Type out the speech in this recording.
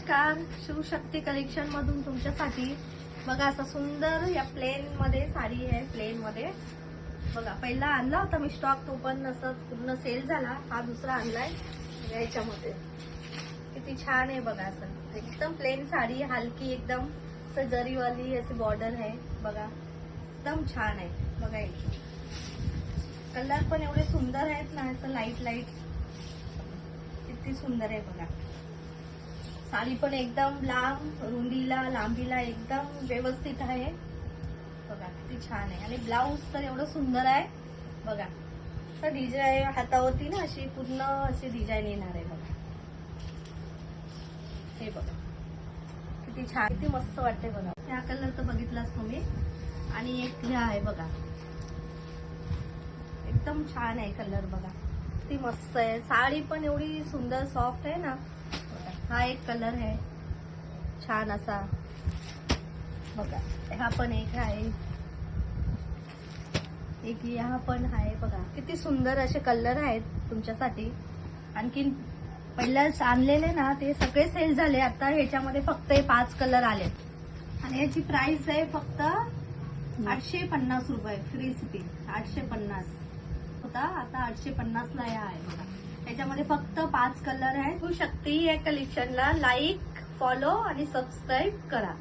नमस्कार, शिवशक्ती कलेक्शन मधून तुमच्यासाठी बघा असं सुंदर या प्लेन मध्ये साडी आहे. प्लेन मध्ये बघा पहिला आणला होता मी स्टॉक, तो पण असं पूर्ण सेल झाला. हा दुसरा आणलाय याच्यामध्ये. किती छान आहे बघा, असं एकदम प्लेन साडी, हलकी एकदम असं जरीवाली अशी बॉर्डर आहे बघा, एकदम छान आहे बघा. कलर पण एवढे सुंदर आहेत ना, असं लाईट लाईट, किती सुंदर आहे बघा. साडी पण एकदम लांब, रुंदीला लांबीला एकदम व्यवस्थित आहे बघा, किती छान आहे. आणि ब्लाऊज तर एवढं सुंदर आहे बघा. असं डिझाईन हातावरती ना अशी पूर्ण अशी डिझाईन येणार आहे बघा. हे बघा किती छान, किती मस्त वाटते बघा. हा कलर तर बघितलाच तुम्ही. आणि एक ह्या आहे बघा, एकदम छान आहे कलर बघा, किती मस्त आहे. साडी पण एवढी सुंदर सॉफ्ट आहे ना. हा एक कलर आहे छान असा बघा. हा पण एक आहे, एक हा पण आहे बघा. किती सुंदर असे कलर आहेत तुमच्यासाठी. आणखी पहिल्याच आणलेले ना ते सगळे सेल झाले. आता ह्याच्यामध्ये फक्त हे 5 कलर आले आणि याची प्राइस आहे फक्त 850 रुपये, फ्री शिपिंग. 850 होता, आता 850 ला या आहे बघा. याच्यामध्ये फक्त 5 कलर आहेत. शिवशक्ती या कलेक्शनला लाईक, फॉलो आणि सबस्क्राईब करा.